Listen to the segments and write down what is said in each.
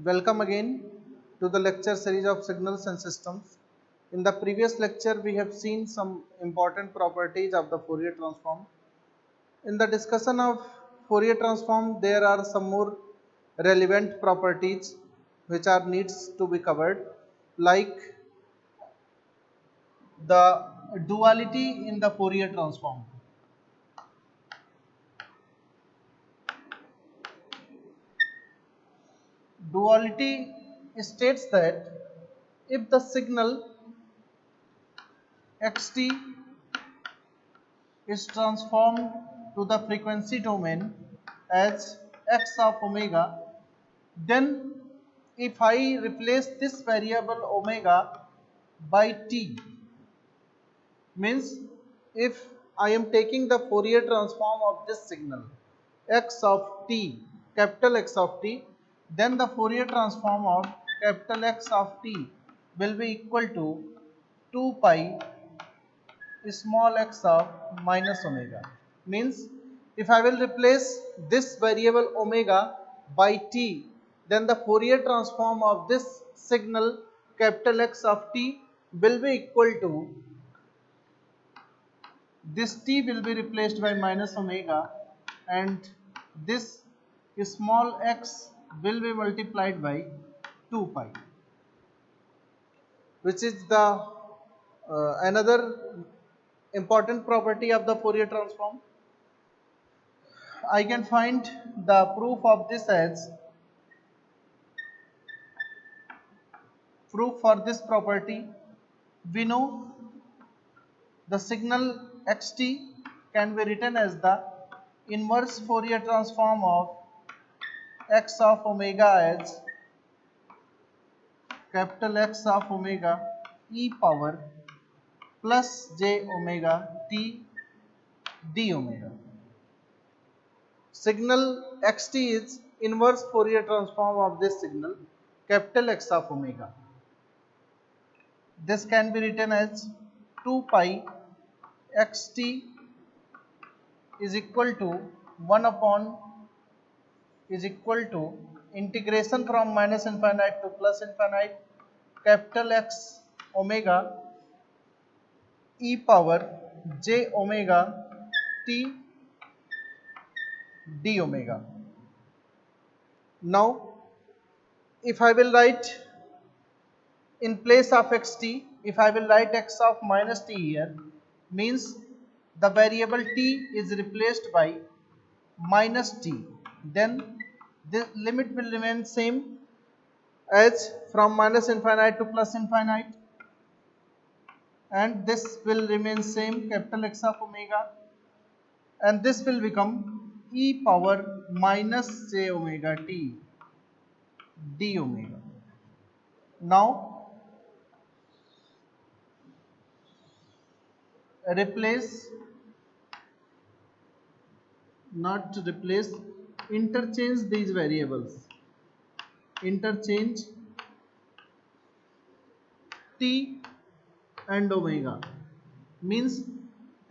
Welcome again to the lecture series of signals and systems. In the previous lecture, we have seen some important properties of the Fourier transform. In the discussion of Fourier transform, there are some more relevant properties which are needs to be covered, like the duality in the Fourier transform. Duality states that if the signal xt is transformed to the frequency domain as x of omega, then if I replace this variable omega by t, means if I am taking the Fourier transform of this signal x of t, capital X of t, then the Fourier transform of capital X of t will be equal to 2 pi small x of minus omega. Means if I will replace this variable omega by t, then the Fourier transform of this signal capital X of t will be equal to, this t will be replaced by minus omega and this small x will be multiplied by 2 pi, which is the another important property of the Fourier transform. I can find the proof of this as, proof for this property, we know the signal xt can be written as the inverse Fourier transform of x of omega as capital X of omega e power plus j omega t d omega. Signal xt is inverse Fourier transform of this signal capital X of omega. This can be written as 2 pi xt is equal to 1 upon is equal to integration from minus infinite to plus infinite capital X omega e power j omega t d omega. Now if I will write in place of xt, if I will write x of minus t here, means the variable t is replaced by minus t, then the limit will remain same as from minus infinite to plus infinite, and this will remain same capital X of omega, and this will become e power minus j omega t d omega. Now replace, not replace, interchange these variables, interchange t and omega, means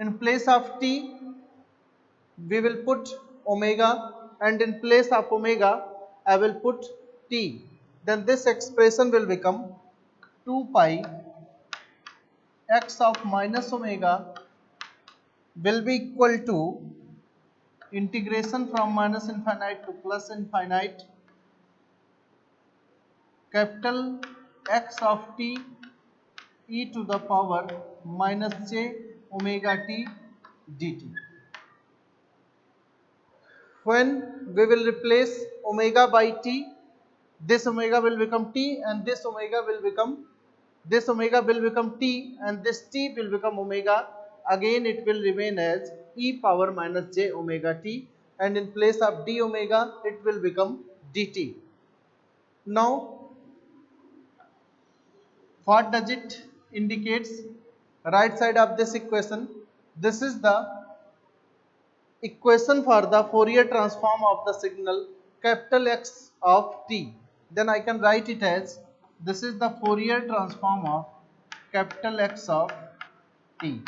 in place of t we will put omega and in place of omega I will put t, then this expression will become 2 pi x of minus omega will be equal to integration from minus infinite to plus infinite capital X of t e to the power minus j omega t dt. When we will replace omega by t, this omega will become t and this omega will become, this omega will become t and this t will become omega, again it will remain as e power minus j omega t, and in place of d omega it will become dt. Now what does it indicates? Right side of this equation, this is the equation for the Fourier transform of the signal capital X of t. Then I can write it as, this is the Fourier transform of capital X of t.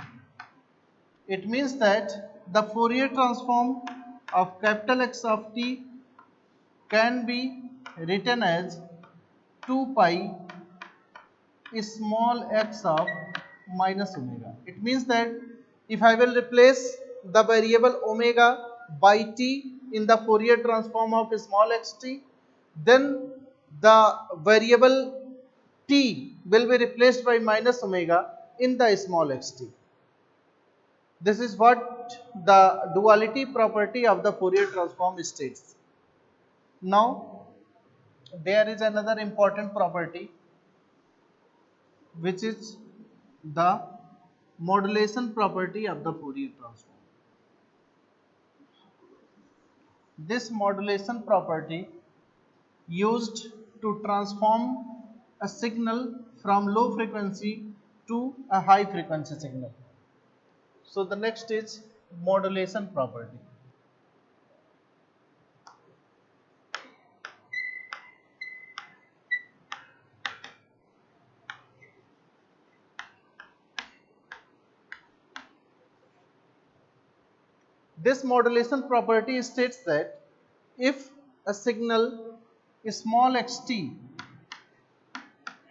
It means that the Fourier transform of capital X of t can be written as 2 pi small x of minus omega. It means that if I will replace the variable omega by t in the Fourier transform of small xt, then the variable t will be replaced by minus omega in the small xt. This is what the duality property of the Fourier transform states. Now, there is another important property, which is the modulation property of the Fourier transform. This modulation property used to transform a signal from low frequency to a high frequency signal. So the next is modulation property. This modulation property states that if a signal small xt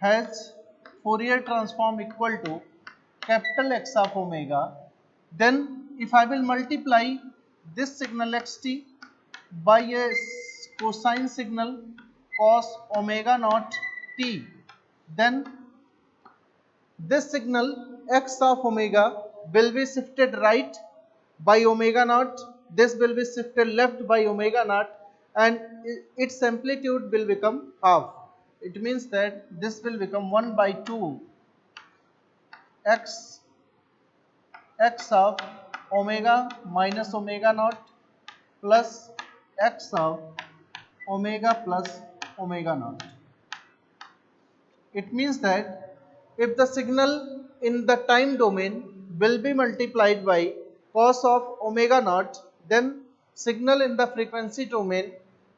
has Fourier transform equal to capital X of omega, then if I will multiply this signal xt by a cosine signal cos omega naught t, then this signal x of omega will be shifted right by omega naught, this will be shifted left by omega naught, and its amplitude will become half. It means that this will become 1 by 2 x of omega minus omega naught plus x of omega plus omega naught. It means that if the signal in the time domain will be multiplied by cos of omega naught, then signal in the frequency domain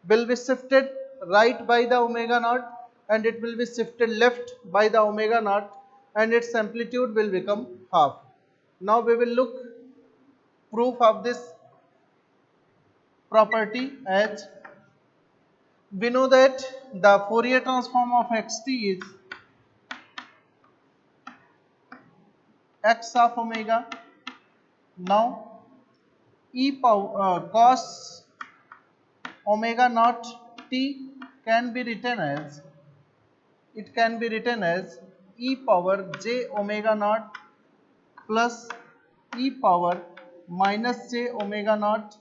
will be shifted right by the omega naught, and it will be shifted left by the omega naught, and its amplitude will become half. Now we will look proof of this property, as we know that the Fourier transform of xt is x of omega. Now cos omega naught t can be written as, it can be written as e power j omega naught plus e power minus j omega naught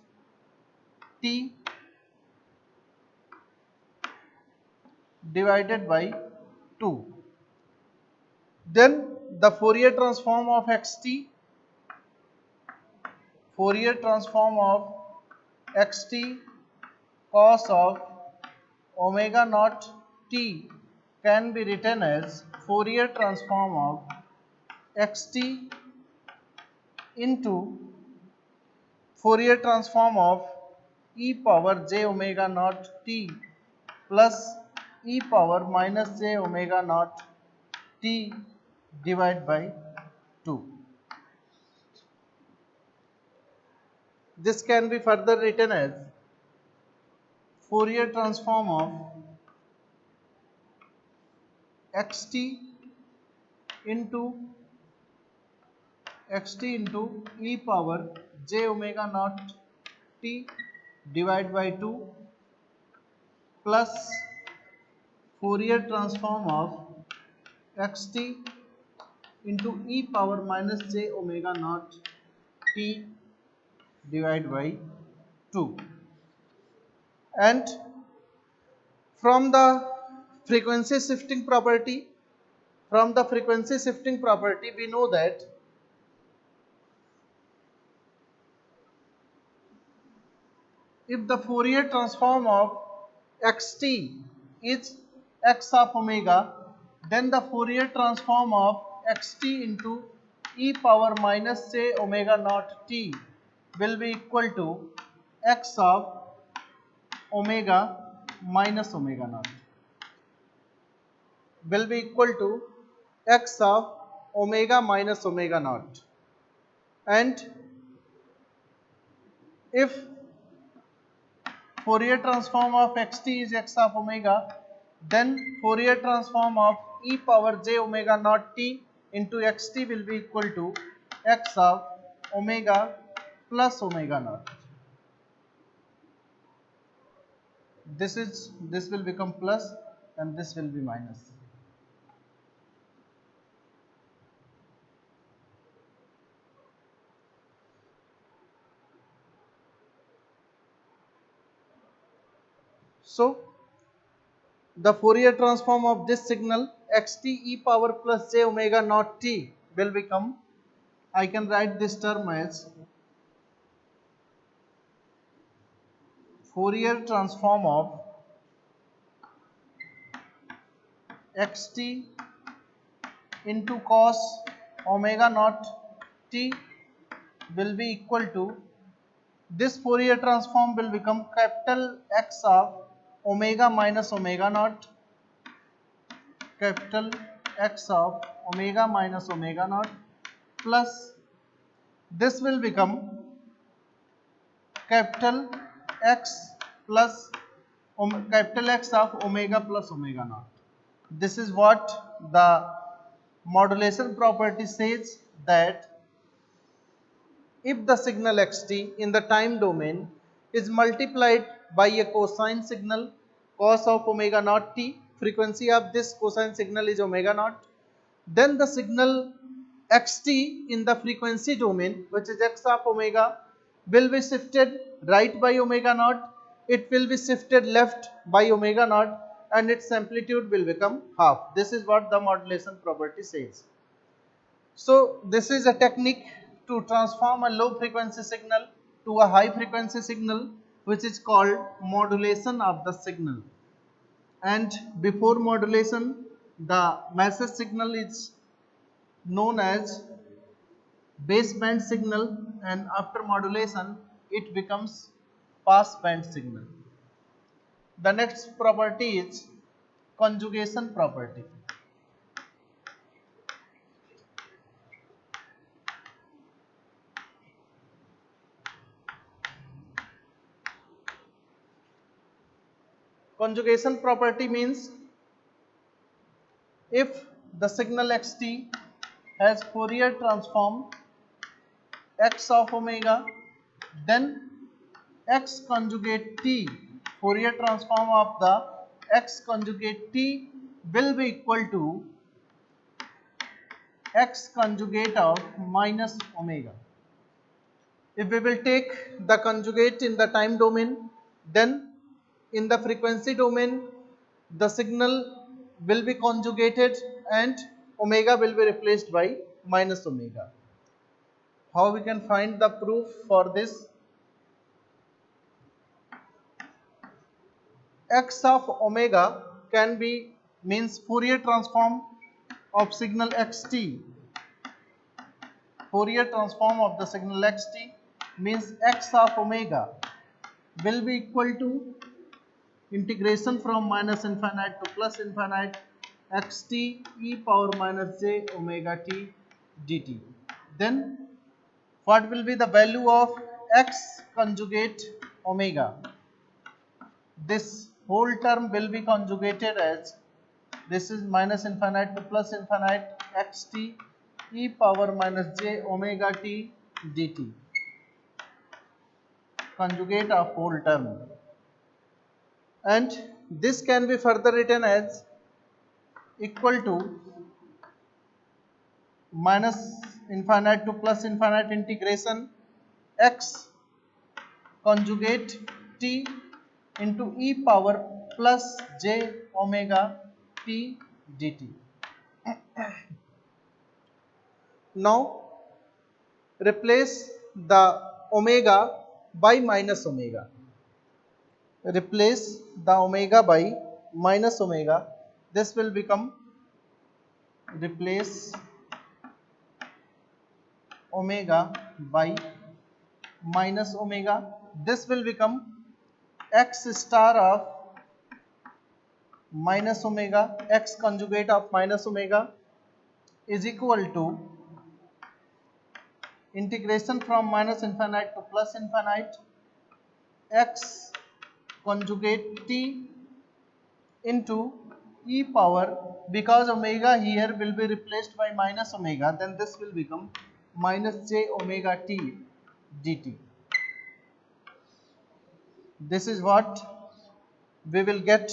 t divided by 2. Then the Fourier transform of xt, Fourier transform of xt cos of omega naught t can be written as Fourier transform of xt into Fourier transform of e power j omega naught t plus e power minus j omega naught t divided by 2. This can be further written as Fourier transform of xt into e power j omega naught t divided by 2 plus Fourier transform of xt into e power minus j omega naught t divided by 2. And from the frequency shifting property, we know that if the Fourier transform of xt is x of omega, then the Fourier transform of xt into e power minus j omega naught t will be equal to x of omega minus omega naught, will be equal to x of omega minus omega naught. And if Fourier transform of xt is x of omega, then Fourier transform of e power j omega naught t into xt will be equal to x of omega plus omega naught. This will become plus and this will be minus. So the Fourier transform of this signal xt e power plus j omega naught t will become, I can write this term as Fourier transform of xt into cos omega naught t will be equal to, this Fourier transform will become capital X of omega minus omega naught, capital X of omega minus omega naught, plus this will become capital X plus capital X of omega plus omega naught. This is what the modulation property says, that if the signal xt in the time domain is multiplied by a cosine signal cos of omega naught t, frequency of this cosine signal is omega naught, then the signal xt in the frequency domain, which is x of omega, will be shifted right by omega naught, it will be shifted left by omega naught, and its amplitude will become half. This is what the modulation property says. So this is a technique to transform a low frequency signal to a high frequency signal, which is called modulation of the signal. And before modulation, the message signal is known as baseband signal, and after modulation it becomes passband signal. The next property is conjugation property. Conjugation property means if the signal xt has Fourier transform x of omega, then x conjugate t, Fourier transform of the x conjugate t will be equal to x conjugate of minus omega. If we will take the conjugate in the time domain, then in the frequency domain the signal will be conjugated and omega will be replaced by minus omega. How we can find the proof for this? X of omega can be means Fourier transform of signal xt. Fourier transform of the signal xt means x of omega will be equal to integration from minus infinite to plus infinite xt e power minus j omega t dt. Then what will be the value of x conjugate omega? This whole term will be conjugated as, this is minus infinite to plus infinite xt e power minus j omega t dt, conjugate of whole term, and this can be further written as equal to minus infinite to plus infinite integration x conjugate t into e power plus j omega t dt. Now replace the omega by minus omega. Replace the omega by minus omega. This will become, replace omega by minus omega. This will become x star of minus omega, x conjugate of minus omega is equal to integration from minus infinite to plus infinite x conjugate t into e power, because omega here will be replaced by minus omega, then this will become minus j omega t dt. This is what we will get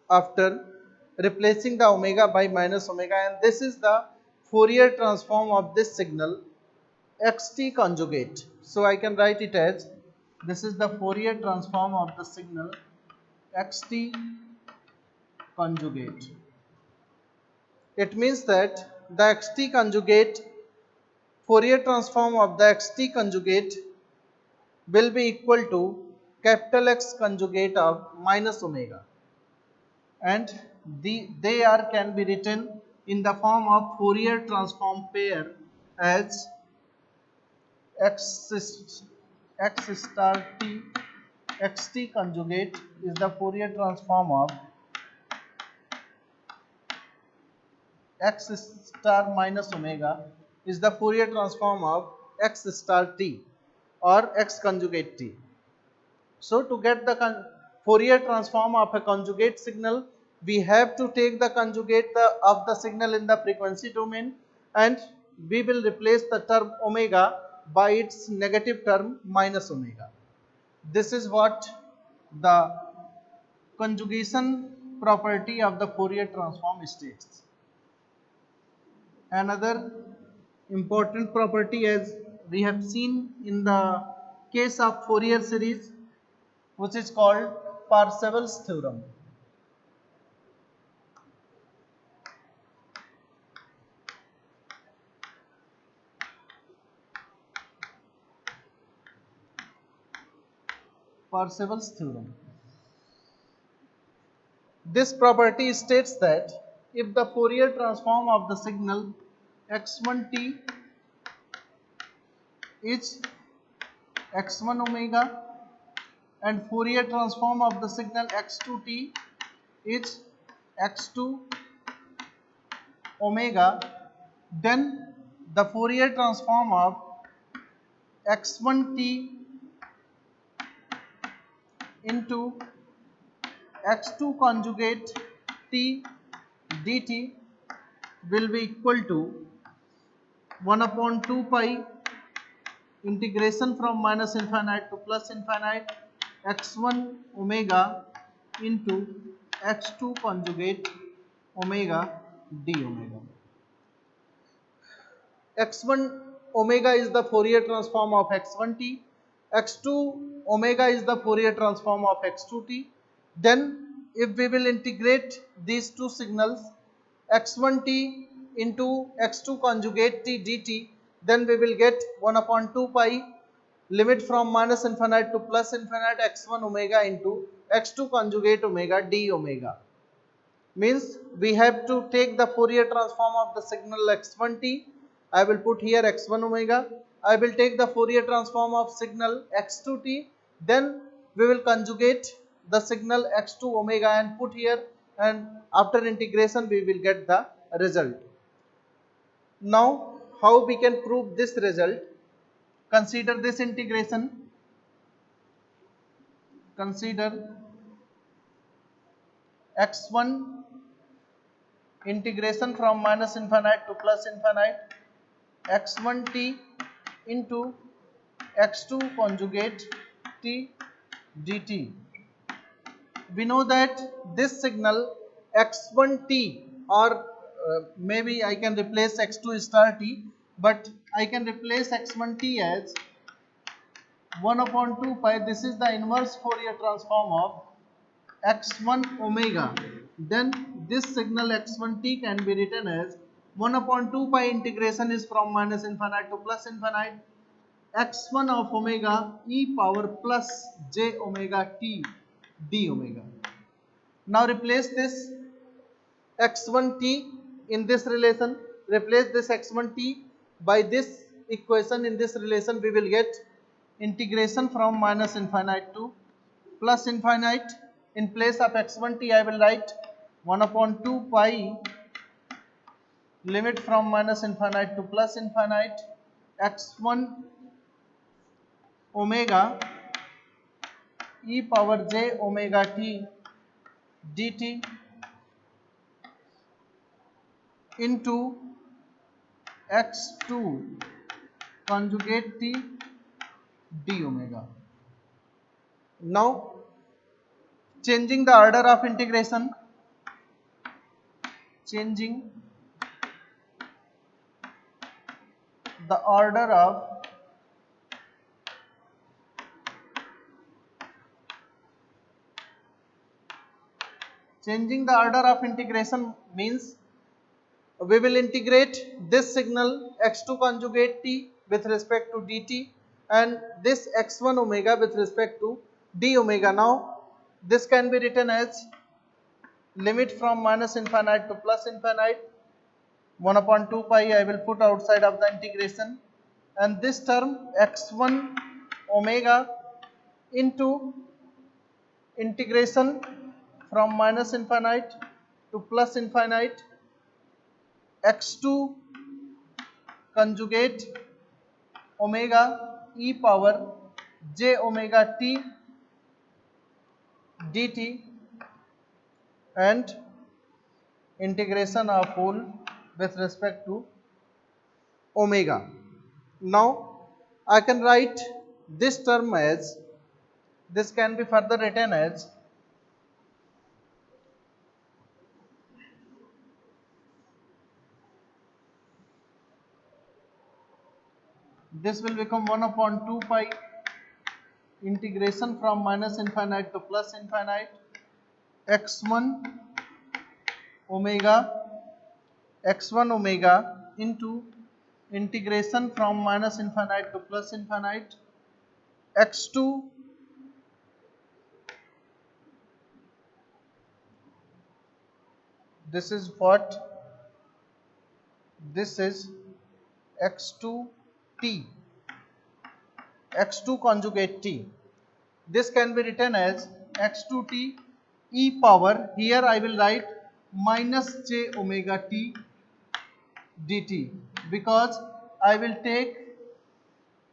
after replacing the omega by minus omega, and this is the Fourier transform of this signal xt conjugate. So I can write it as, this is the Fourier transform of the signal xt conjugate. It means that the xt conjugate, Fourier transform of the xt conjugate will be equal to capital X conjugate of minus omega, and they are can be written in the form of Fourier transform pair as x star t xt conjugate is the Fourier transform of x star minus omega is the Fourier transform of x star t or x conjugate t. So to get the Fourier transform of a conjugate signal, we have to take the conjugate of the signal in the frequency domain, and we will replace the term omega by its negative term minus omega. This is what the conjugation property of the Fourier transform states. Another important property, as we have seen in the case of Fourier series, which is called Parseval's theorem. Parseval's theorem. This property states that if the Fourier transform of the signal x1t is x1 omega and Fourier transform of the signal x2t is x2 omega, then the Fourier transform of x1t into x2 conjugate t dt will be equal to 1 upon 2 pi integration from minus infinite to plus infinite x1 omega into x2 conjugate omega d omega. x1 omega is the Fourier transform of x1t, x2 omega is the Fourier transform of x2t. Then if we will integrate these two signals x1t into x2 conjugate t dt, then we will get 1 upon 2 pi limit from minus infinite to plus infinite x1 omega into x2 conjugate omega d omega. Means we have to take the Fourier transform of the signal x1t. I will put here x1 omega. I will take the Fourier transform of signal x2t. Then we will conjugate the signal x2 omega and put here, and after integration we will get the result. Now how we can prove this result? Consider this integration. Consider x1 integration from minus infinite to plus infinite x1t into x2 conjugate t dt. We know that this signal x1t, or maybe I can replace x2 star t, but I can replace x1t as 1 upon 2 pi. This is the inverse Fourier transform of x1 omega. Then this signal x1t can be written as 1 upon 2 pi integration is from minus infinite to plus infinite x1 of omega e power plus j omega t d omega. Now replace this x1t in this relation, replace this x1t by this equation in this relation. We will get integration from minus infinite to plus infinite. In place of x1t I will write 1 upon 2 pi limit from minus infinite to plus infinite x1 omega e power j omega t dt into x2 conjugate t d omega. Now changing the order of integration, changing the order of integration means we will integrate this signal x2 conjugate t with respect to dt and this x1 omega with respect to d omega. Now this can be written as limit from minus infinite to plus infinite 1 upon 2 pi I will put outside of the integration, and this term x1 omega into integration from minus infinite to plus infinite x2 conjugate omega e power j omega t dt and integration of whole with respect to omega. Now I can write this term as, this can be further written as this will become 1 upon 2 pi integration from minus infinite to plus infinite x1 omega into integration from minus infinite to plus infinite x2 this is what, this is x2 t, x2 conjugate t. This can be written as x2 t e power, here I will write minus j omega t dt because I will take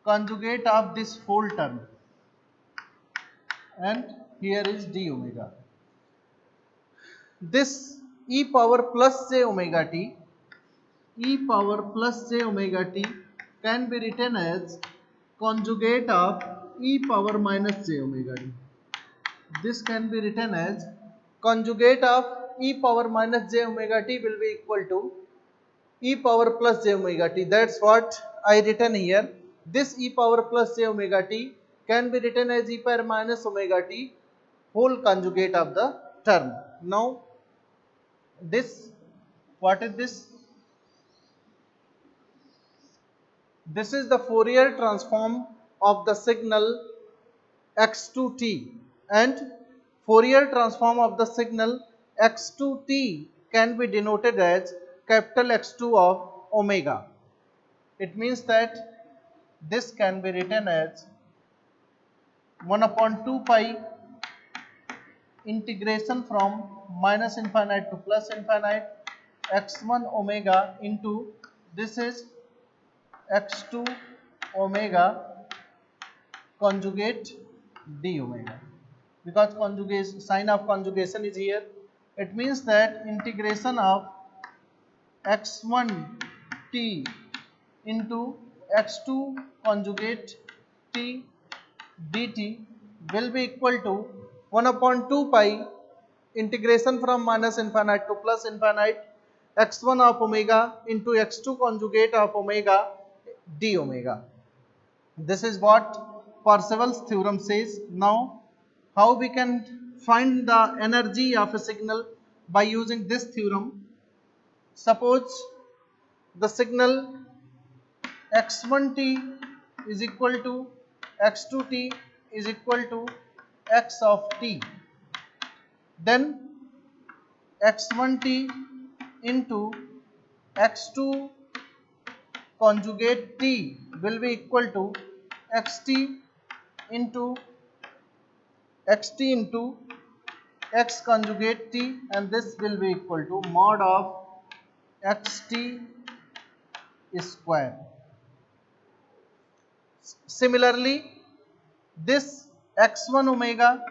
conjugate of this whole term and here is d omega. This e power plus j omega t, e power plus j omega t can be written as conjugate of e power minus j omega t. This can be written as conjugate of e power minus j omega t will be equal to e power plus j omega t. That's what I written here. This e power plus j omega t can be written as e power minus omega t whole conjugate of the term. Now this, what is this? This is the Fourier transform of the signal x2t, and Fourier transform of the signal x2t can be denoted as capital X2 of omega. It means that this can be written as 1 upon 2 pi integration from minus infinite to plus infinite x1 omega into this is x2 omega conjugate d omega, because conjugation, sign of conjugation is here. It means that integration of x1 t into x2 conjugate t dt will be equal to 1 upon 2 pi integration from minus infinite to plus infinite x1 of omega into x2 conjugate of omega d omega. This is what Parseval's theorem says. Now how we can find the energy of a signal by using this theorem? Suppose the signal x1t is equal to x2t is equal to x of t, then x1t into x2 conjugate t will be equal to xt into x conjugate t, and this will be equal to mod of xt square. Similarly, this x1 omega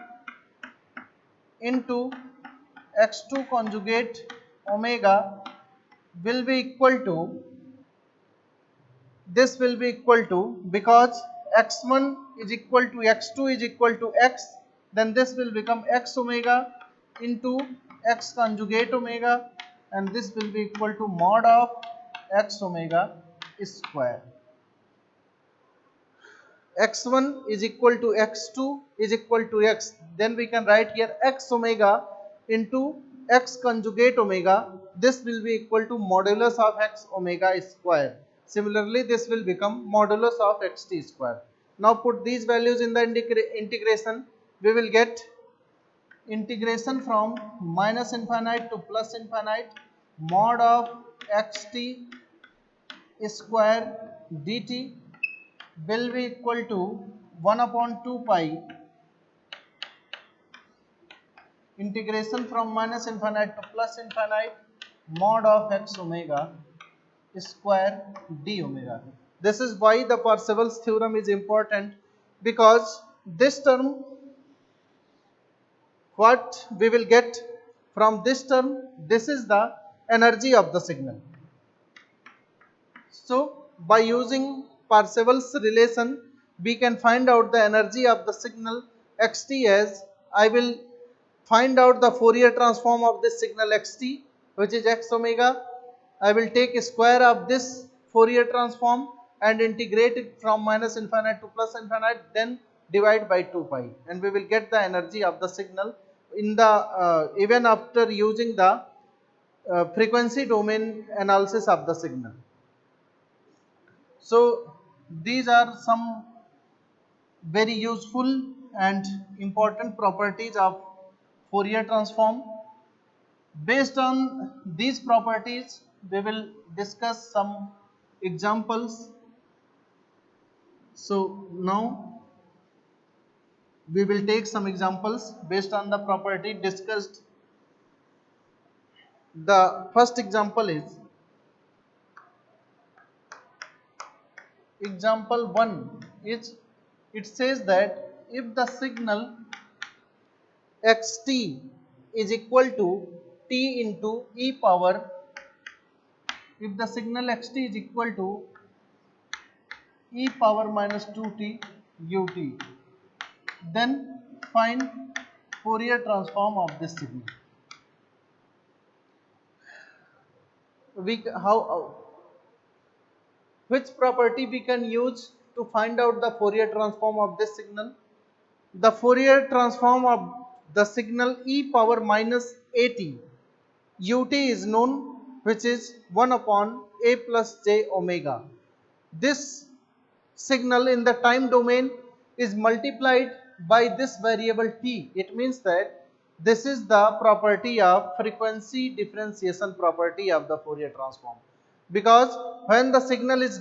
into x2 conjugate omega will be equal to, this will be equal to, because x1 is equal to x2 is equal to x, then this will become x omega into x conjugate omega, and this will be equal to mod of x omega square. x1 is equal to x2 is equal to x, then we can write here x omega into x conjugate omega, this will be equal to modulus of x omega square. Similarly, this will become modulus of xt square. Now put these values in the integration, we will get integration from minus infinite to plus infinite mod of xt square dt will be equal to 1 upon 2 pi integration from minus infinite to plus infinite mod of x omega square d omega. This is why the Parseval's theorem is important, because this term, what we will get from this term, this is the energy of the signal. So by using Parseval's relation, we can find out the energy of the signal xt as, I will find out the Fourier transform of this signal xt, which is x omega. I will take a square of this Fourier transform and integrate it from minus infinite to plus infinite, then divide by 2 pi, and we will get the energy of the signal in the even after using the frequency domain analysis of the signal. So these are some very useful and important properties of Fourier transform. Based on these properties, we will discuss some examples. So now we will take some examples based on the property discussed. The first example is example 1 is, it says that if the signal xt is equal to t into e power, if the signal xt is equal to e power minus 2t ut, then find Fourier transform of this signal. Which property we can use to find out the Fourier transform of this signal? The Fourier transform of the signal e power minus at ut is known, which is 1 upon a plus j omega. This signal in the time domain is multiplied by this variable t. It means that this is the property of frequency differentiation property of the Fourier transform, because when the signal is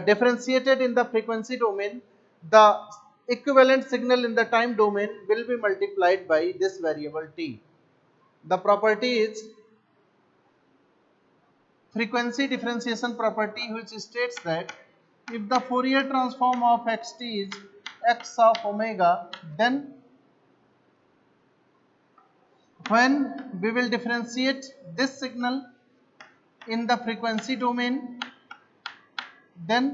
differentiated in the frequency domain, the equivalent signal in the time domain will be multiplied by this variable t. The property is frequency differentiation property, which states that if the Fourier transform of xt is x of omega, then when we will differentiate this signal in the frequency domain, then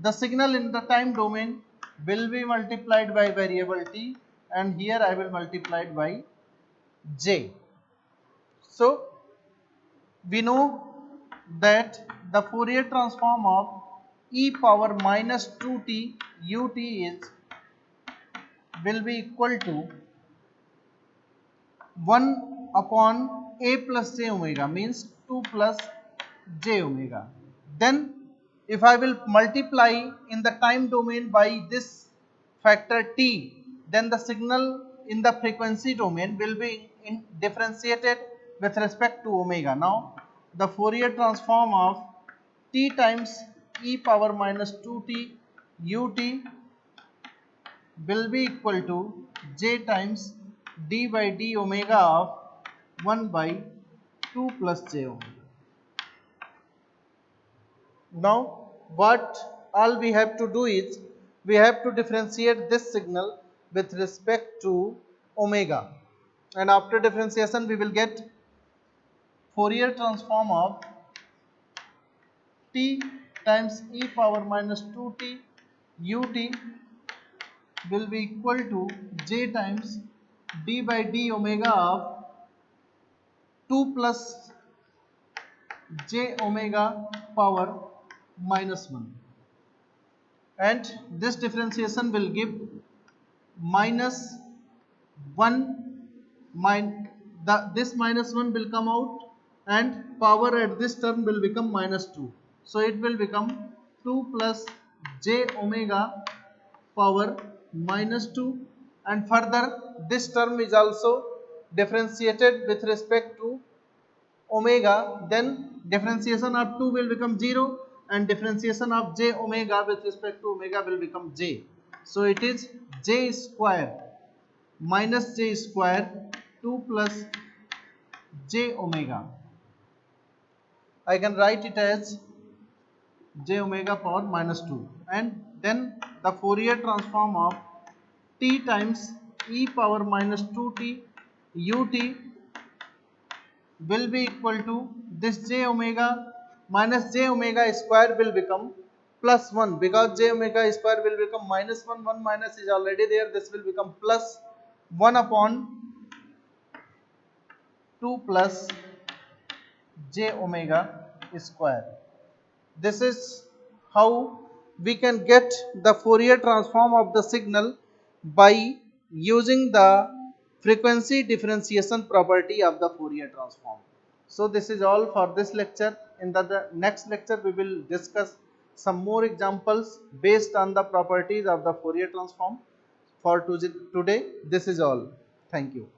the signal in the time domain will be multiplied by variable t, and here I will multiply it by j. So we know that the Fourier transform of e power minus 2t ut is will be equal to 1 upon a plus j omega, means 2 plus j omega. Then if I will multiply in the time domain by this factor t, then the signal in the frequency domain will be differentiated with respect to omega. Now the Fourier transform of t times e power minus 2t ut will be equal to j times d by d omega of 1 by 2 plus j omega. Now what all we have to do is, we have to differentiate this signal with respect to omega, and after differentiation we will get Fourier transform of t times e power minus 2t ut will be equal to j times d by d omega of 2 plus j omega power minus 1, and this differentiation will give minus 1 this minus 1 will come out, and power at this term will become minus 2, so it will become 2 plus j omega power minus 2, and further this term is also differentiated with respect to omega, then differentiation of 2 will become 0, and differentiation of j omega with respect to omega will become j, so it is j square minus j square 2 plus j omega. I can write it as j omega power minus 2, and then the Fourier transform of t times e power minus 2t ut will be equal to this j omega minus j omega square will become plus 1, because j omega square will become minus 1, 1 minus is already there, this will become plus 1 upon 2 plus j omega square. This is how we can get the Fourier transform of the signal by using the frequency differentiation property of the Fourier transform. So this is all for this lecture. In the next lecture we will discuss some more examples based on the properties of the Fourier transform. For today, this is all. Thank you.